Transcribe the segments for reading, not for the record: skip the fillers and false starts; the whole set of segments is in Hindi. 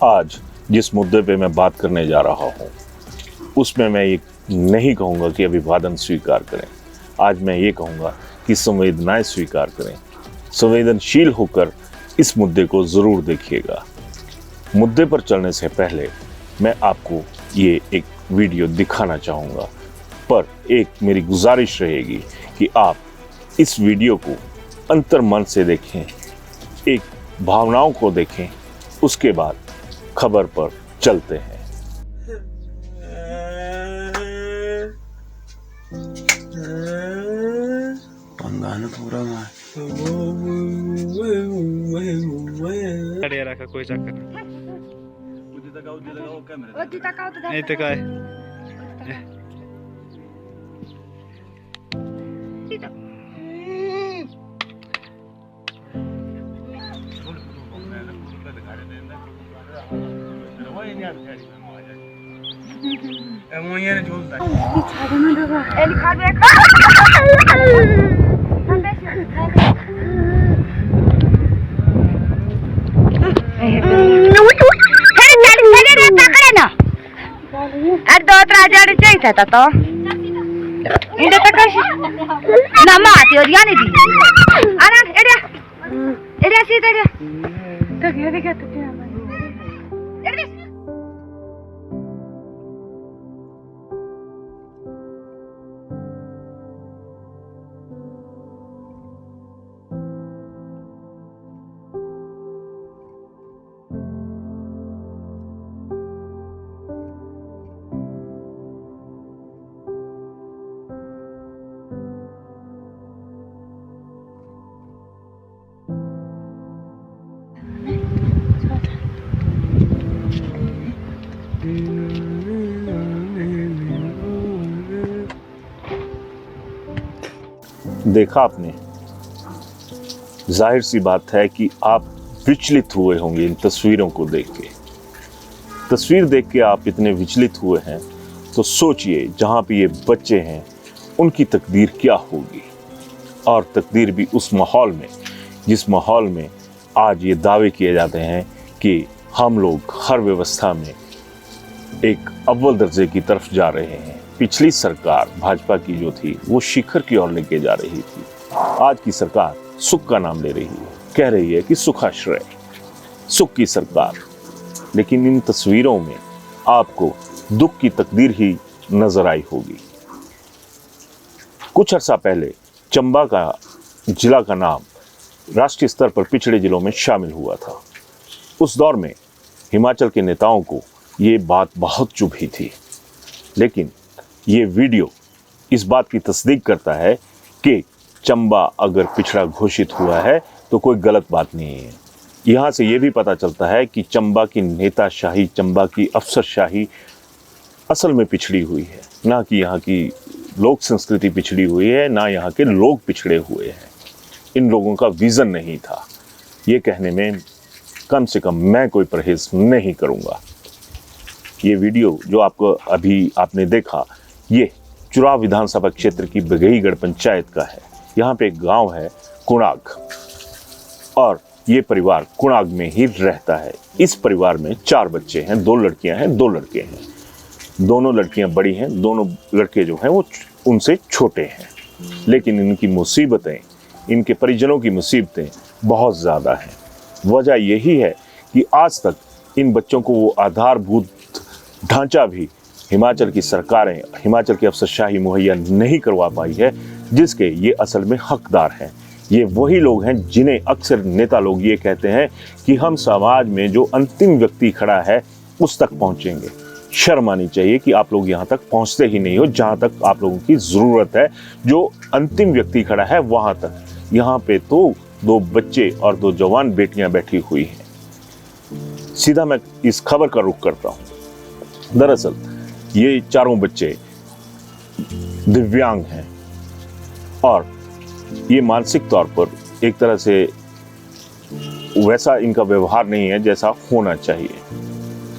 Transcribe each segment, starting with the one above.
आज जिस मुद्दे पे मैं बात करने जा रहा हूँ उसमें मैं ये नहीं कहूँगा कि अभिवादन स्वीकार करें। आज मैं ये कहूँगा कि संवेदनाएं स्वीकार करें। संवेदनशील होकर इस मुद्दे को ज़रूर देखिएगा। मुद्दे पर चलने से पहले मैं आपको ये एक वीडियो दिखाना चाहूँगा, पर एक मेरी गुजारिश रहेगी कि आप इस वीडियो को अंतर्मन से देखें, एक भावनाओं को देखें, उसके बाद खबर पर चलते हैं। का कोई चक्कर नहीं तो काय तो इंदे तकश ना माती और यानी दी आना एडिया एडिया सी तेरे तो क्या देखा तो क्या देखा आपने, जाहिर सी बात है कि आप विचलित हुए होंगे इन तस्वीरों को देख के। तस्वीर देख के आप इतने विचलित हुए हैं तो सोचिए जहाँ पे ये बच्चे हैं उनकी तकदीर क्या होगी, और तकदीर भी उस माहौल में जिस माहौल में आज ये दावे किए जाते हैं कि हम लोग हर व्यवस्था में एक अव्वल दर्जे की तरफ जा रहे हैं। पिछली सरकार भाजपा की जो थी वो शिखर की ओर लेके जा रही थी। आज की सरकार सुख का नाम ले रही है, कह रही है कि सुखाश्रय, सुख की सरकार। लेकिन इन तस्वीरों में आपको दुख की तकदीर ही नजर आई होगी। कुछ अर्सा पहले चंबा का जिला का नाम राष्ट्रीय स्तर पर पिछड़े जिलों में शामिल हुआ था। उस दौर में हिमाचल के नेताओं को ये बात बहुत चुभी थी, लेकिन ये वीडियो इस बात की तस्दीक करता है कि चंबा अगर पिछड़ा घोषित हुआ है तो कोई गलत बात नहीं है। यहाँ से ये भी पता चलता है कि चंबा की नेताशाही, चंबा की अफसरशाही असल में पिछड़ी हुई है, ना कि यहाँ की लोक संस्कृति पिछड़ी हुई है, ना यहाँ के लोग पिछड़े हुए हैं। इन लोगों का विज़न नहीं था। ये कहने में कम से कम मैं कोई परहेज नहीं करूँगा। ये वीडियो जो आपको अभी आपने देखा, ये चुराव विधानसभा क्षेत्र की बघेईगढ़ पंचायत का है। यहाँ पे एक गांव है कुणाग, और ये परिवार कुणाग में ही रहता है। इस परिवार में 4 बच्चे हैं, 2 लड़कियां हैं, 2 लड़के हैं। दोनों लड़कियां बड़ी हैं, दोनों लड़के जो हैं वो उनसे छोटे हैं। लेकिन इनकी मुसीबतें, इनके परिजनों की मुसीबतें बहुत ज़्यादा हैं। वजह यही है कि आज तक इन बच्चों को वो आधारभूत ढांचा भी हिमाचल की सरकारें, हिमाचल की अफसरशाही मुहैया नहीं करवा पाई है, जिसके ये असल में हकदार हैं। ये वही लोग हैं जिन्हें अक्सर नेता लोग ये कहते हैं कि हम समाज में जो अंतिम व्यक्ति खड़ा है उस तक पहुंचेंगे। शर्म आनी चाहिए कि आप लोग यहाँ तक पहुंचते ही नहीं हो जहाँ तक आप लोगों की ज़रूरत है। जो अंतिम व्यक्ति खड़ा है वहाँ तक। यहाँ पे तो 2 बच्चे और 2 जवान बेटियाँ बैठी हुई हैं। सीधा मैं इस खबर का रुख करता हूँ। दरअसल ये चारों बच्चे दिव्यांग हैं और ये मानसिक तौर पर एक तरह से वैसा इनका व्यवहार नहीं है जैसा होना चाहिए।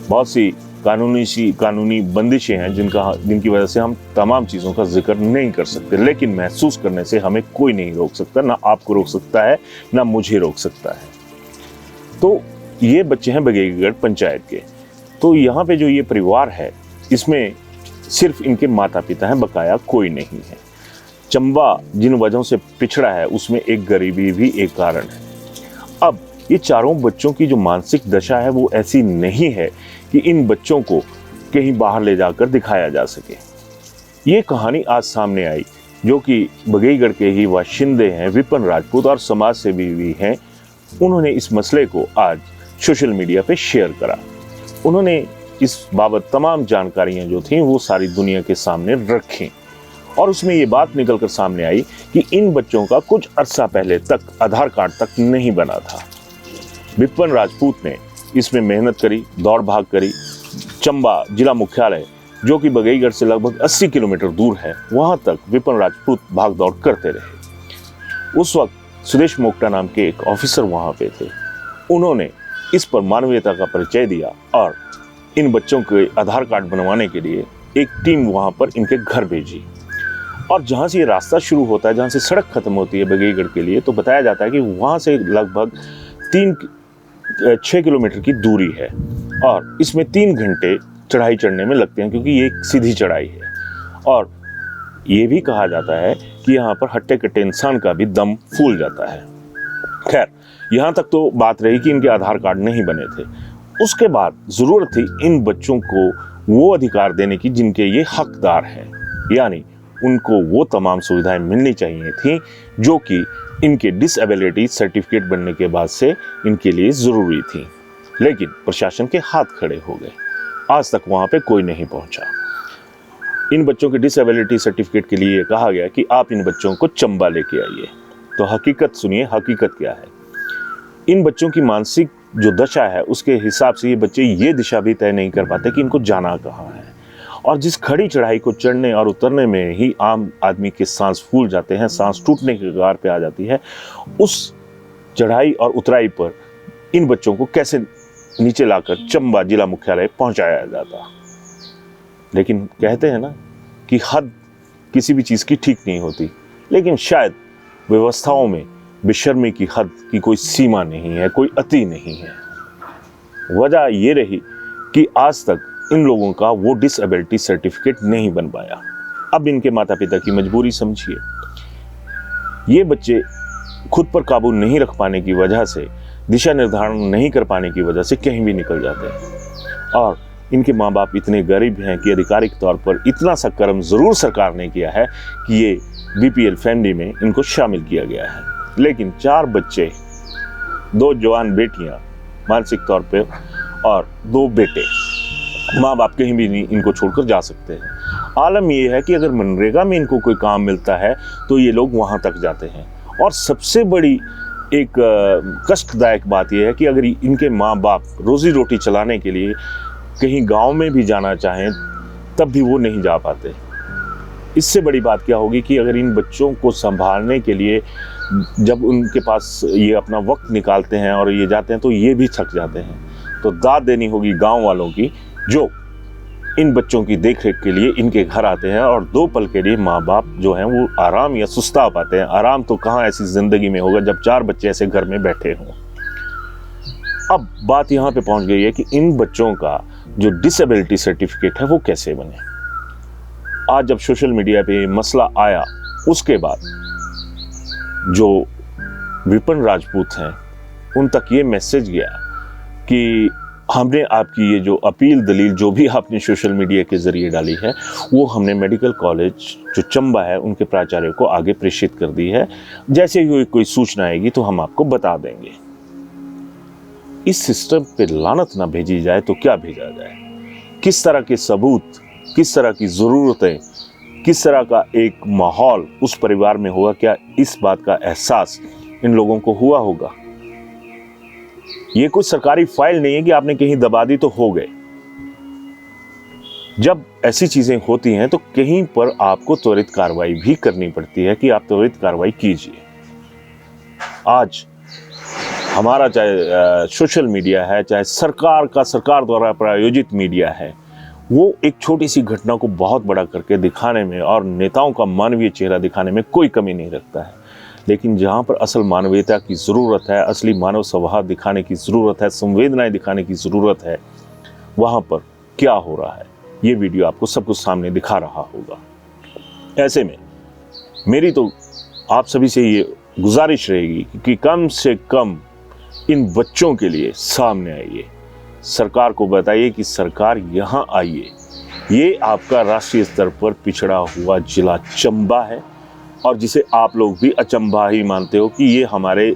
बहुत सी कानूनी बंदिशें हैं जिनकी वजह से हम तमाम चीज़ों का जिक्र नहीं कर सकते, लेकिन महसूस करने से हमें कोई नहीं रोक सकता। ना आपको रोक सकता है, ना मुझे रोक सकता है। तो ये बच्चे हैं बघेईगढ़ पंचायत के। तो यहाँ पे जो ये परिवार है इसमें सिर्फ इनके माता पिता हैं, बकाया कोई नहीं है। चंबा जिन वजहों से पिछड़ा है उसमें एक गरीबी भी एक कारण है। अब ये चारों बच्चों की जो मानसिक दशा है वो ऐसी नहीं है कि इन बच्चों को कहीं बाहर ले जाकर दिखाया जा सके। ये कहानी आज सामने आई जो कि बघेईगढ़ के ही बाशिंदे हैं, विपिन राजपूत और समाज सेवी भी हैं। उन्होंने इस मसले को आज सोशल मीडिया पे शेयर करा। उन्होंने इस बाबत तमाम जानकारियां जो थीं वो सारी दुनिया के सामने रखी और उसमें ये बात निकल कर सामने आई कि इन बच्चों का कुछ अरसा पहले तक आधार कार्ड तक नहीं बना था। विपिन राजपूत ने इसमें मेहनत करी, दौड़ भाग करी। चंबा जिला मुख्यालय जो कि बघेईगढ़ से लगभग 80 किलोमीटर दूर है, वहां तक विपिन राजपूत भाग दौड़ करते रहे। उस वक्त सुदेश मोक्टा नाम के एक ऑफिसर वहां पे थे। उन्होंने इस पर मानवीयता का परिचय दिया और इन बच्चों के आधार कार्ड बनवाने के लिए एक टीम वहां पर इनके घर भेजी। और जहां से ये रास्ता शुरू होता है, जहां से सड़क खत्म होती है बघेईगढ़ के लिए, तो बताया जाता है कि वहां से लगभग 6 किलोमीटर की दूरी है और इसमें 3 घंटे चढ़ाई चढ़ने में लगते हैं क्योंकि ये एक सीधी चढ़ाई है। और ये भी कहा जाता है कि यहाँ पर हट्टे कट्टे इंसान का भी दम फूल जाता है। खैर, यहाँ तक तो बात रही कि इनके आधार कार्ड नहीं बने थे। उसके बाद जरूरत थी इन बच्चों को वो अधिकार देने की जिनके ये हकदार हैं, यानी उनको वो तमाम सुविधाएं मिलनी चाहिए थी जो कि इनके डिसेबिलिटी सर्टिफिकेट बनने के बाद से इनके लिए ज़रूरी थी। लेकिन प्रशासन के हाथ खड़े हो गए। आज तक वहाँ पे कोई नहीं पहुँचा। इन बच्चों के डिसेबिलिटी सर्टिफिकेट के लिए कहा गया कि आप इन बच्चों को चंबा लेके आइए। तो हकीकत सुनिए, हकीकत क्या है। इन बच्चों की मानसिक जो दशा है उसके हिसाब से ये बच्चे ये दिशा भी तय नहीं कर पाते कि इनको जाना कहाँ है। और जिस खड़ी चढ़ाई को चढ़ने और उतरने में ही आम आदमी के सांस फूल जाते हैं, सांस टूटने के कगार पे आ जाती है, उस चढ़ाई और उतराई पर इन बच्चों को कैसे नीचे लाकर चंबा जिला मुख्यालय पहुंचाया जाता। लेकिन कहते हैं ना कि हद किसी भी चीज़ की ठीक नहीं होती, लेकिन शायद व्यवस्थाओं में बेशर्मी की हद की कोई सीमा नहीं है, कोई अति नहीं है। वजह ये रही कि आज तक इन लोगों का वो डिसेबिलिटी सर्टिफिकेट नहीं बन पाया। अब इनके माता पिता की मजबूरी समझिए। ये बच्चे खुद पर काबू नहीं रख पाने की वजह से, दिशा निर्धारण नहीं कर पाने की वजह से कहीं भी निकल जाते हैं। और इनके माँ बाप इतने गरीब हैं कि आधिकारिक तौर पर इतना सा कर्म ज़रूर सरकार ने किया है कि ये बीपीएल फैमिली में इनको शामिल किया गया है। लेकिन 4 बच्चे, 2 जवान बेटियां मानसिक तौर पे और 2 बेटे, माँ बाप कहीं भी नहीं इनको छोड़कर जा सकते हैं। आलम ये है कि अगर मनरेगा में इनको कोई काम मिलता है तो ये लोग वहाँ तक जाते हैं। और सबसे बड़ी एक कष्टदायक बात यह है कि अगर इनके माँ बाप रोजी रोटी चलाने के लिए कहीं गांव में भी जाना चाहें तब भी वो नहीं जा पाते। इससे बड़ी बात क्या होगी कि अगर इन बच्चों को संभालने के लिए जब उनके पास ये अपना वक्त निकालते हैं और ये जाते हैं तो ये भी थक जाते हैं। तो दाद देनी होगी गांव वालों की जो इन बच्चों की देखरेख के लिए इनके घर आते हैं और 2 पल के लिए माँ बाप जो हैं वो आराम या सुस्ता पाते हैं। आराम तो कहाँ ऐसी जिंदगी में होगा जब 4 बच्चे ऐसे घर में बैठे हों। अब बात यहाँ पे पहुँच गई है कि इन बच्चों का जो डिसेबिलिटी सर्टिफिकेट है वो कैसे बने। आज जब सोशल मीडिया पे मसला आया उसके बाद जो विपिन राजपूत हैं उन तक ये मैसेज गया कि हमने आपकी ये जो अपील दलील जो भी आपने सोशल मीडिया के ज़रिए डाली है वो हमने मेडिकल कॉलेज जो चंबा है उनके प्राचार्य को आगे प्रेषित कर दी है। जैसे ही कोई सूचना आएगी तो हम आपको बता देंगे। इस सिस्टम पे लानत ना भेजी जाए तो क्या भेजा जाए। किस तरह के सबूत, किस तरह की ज़रूरतें, किस तरह का एक माहौल उस परिवार में होगा, क्या इस बात का एहसास इन लोगों को हुआ होगा। ये कोई सरकारी फाइल नहीं है कि आपने कहीं दबा दी तो हो गए। जब ऐसी चीजें होती हैं तो कहीं पर आपको त्वरित कार्रवाई भी करनी पड़ती है कि आप त्वरित कार्रवाई कीजिए। आज हमारा चाहे सोशल मीडिया है, चाहे सरकार द्वारा प्रायोजित मीडिया है, वो एक छोटी सी घटना को बहुत बड़ा करके दिखाने में और नेताओं का मानवीय चेहरा दिखाने में कोई कमी नहीं रखता है। लेकिन जहाँ पर असल मानवीयता की ज़रूरत है, असली मानव स्वभाव दिखाने की ज़रूरत है, संवेदनाएं दिखाने की ज़रूरत है, वहाँ पर क्या हो रहा है ये वीडियो आपको सब कुछ सामने दिखा रहा होगा। ऐसे में मेरी तो आप सभी से ये गुजारिश रहेगी कि कम से कम इन बच्चों के लिए सामने आइए, सरकार को बताइए कि सरकार यहाँ आइए। ये आपका राष्ट्रीय स्तर पर पिछड़ा हुआ जिला चंबा है और जिसे आप लोग भी अचंभा ही मानते हो कि ये हमारे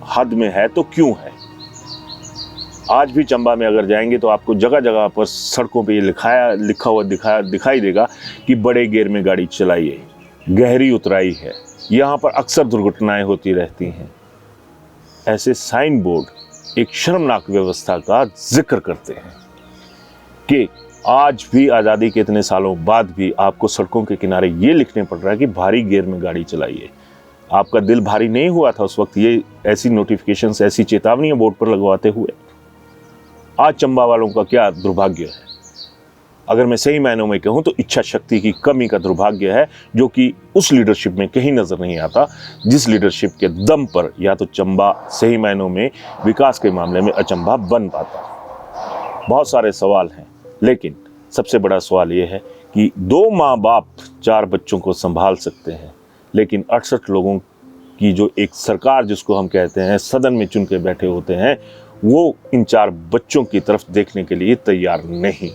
हद में है तो क्यों है। आज भी चंबा में अगर जाएंगे तो आपको जगह जगह पर सड़कों पे ये लिखा हुआ दिखाई देगा कि बड़े गियर में गाड़ी चलाइए, गहरी उतराई है, यहाँ पर अक्सर दुर्घटनाएं होती रहती हैं। ऐसे साइन बोर्ड एक शर्मनाक व्यवस्था का जिक्र करते हैं कि आज भी आज़ादी के इतने सालों बाद भी आपको सड़कों के किनारे ये लिखने पड़ रहा है कि भारी गियर में गाड़ी चलाइए। आपका दिल भारी नहीं हुआ था उस वक्त ये ऐसी नोटिफिकेशंस, ऐसी चेतावनियां बोर्ड पर लगवाते हुए? आज चंबा वालों का क्या दुर्भाग्य है। अगर मैं सही मायनों में कहूं तो इच्छा शक्ति की कमी का दुर्भाग्य है, जो कि उस लीडरशिप में कहीं नजर नहीं आता जिस लीडरशिप के दम पर या तो चंबा सही मायनों में विकास के मामले में अचंबा बन पाता। बहुत सारे सवाल हैं, लेकिन सबसे बड़ा सवाल यह है कि 2 माँ बाप 4 बच्चों को संभाल सकते हैं, लेकिन 68 लोगों की जो एक सरकार जिसको हम कहते हैं सदन में चुन के बैठे होते हैं, वो इन 4 बच्चों की तरफ देखने के लिए तैयार नहीं।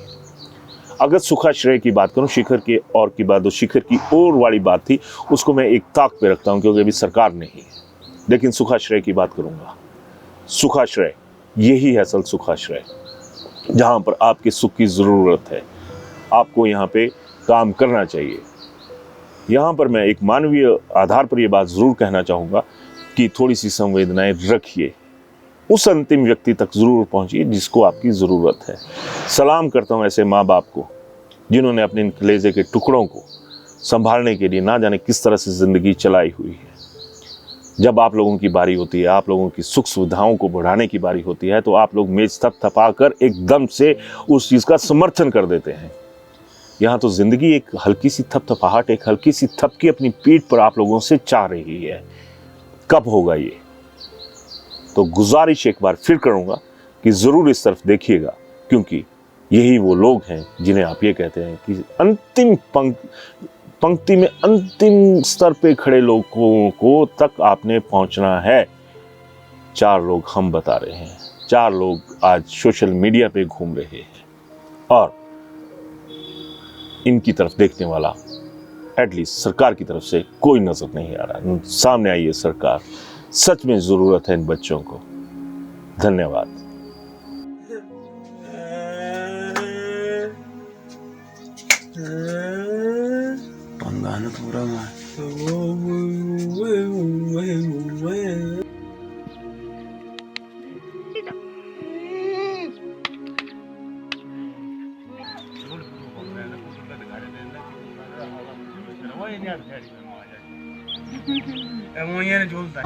अगर सुखाश्रय की बात करूं, शिखर की और की बात, शिखर की ओर वाली बात थी, उसको मैं एक ताक पे रखता हूं क्योंकि अभी सरकार नहीं है। लेकिन सुखाश्रय की बात करूंगा। सुखाश्रय यही है असल सुखाश्रय, जहां पर आपके सुख की ज़रूरत है, आपको यहाँ पे काम करना चाहिए। यहाँ पर मैं एक मानवीय आधार पर यह बात ज़रूर कहना चाहूँगा कि थोड़ी सी संवेदनाएं रखिए, उस अंतिम व्यक्ति तक ज़रूर पहुँचिए जिसको आपकी ज़रूरत है। सलाम करता हूँ ऐसे माँ बाप को जिन्होंने अपने इन कलेजे के टुकड़ों को संभालने के लिए ना जाने किस तरह से ज़िंदगी चलाई हुई है। जब आप लोगों की बारी होती है, आप लोगों की सुख सुविधाओं को बढ़ाने की बारी होती है, तो आप लोग मेज थपथपा कर एकदम से उस चीज़ का समर्थन कर देते हैं। यहाँ तो ज़िंदगी एक हल्की सी थपथपाहट, एक हल्की सी थपकी अपनी पीठ पर आप लोगों से चाह रही है। कब होगा ये? तो गुजारिश एक बार फिर करूँगा कि ज़रूर इस तरफ देखिएगा, क्योंकि यही वो लोग हैं जिन्हें आप ये कहते हैं कि अंतिम पंक्ति में अंतिम स्तर पे खड़े लोगों को तक आपने पहुंचना है। 4 लोग हम बता रहे हैं, 4 लोग आज सोशल मीडिया पे घूम रहे हैं और इनकी तरफ देखने वाला एटलीस्ट सरकार की तरफ से कोई नजर नहीं आ रहा। सामने आई है सरकार, सच में जरूरत है इन बच्चों को। धन्यवाद। पंगाना पूरा झोलता है।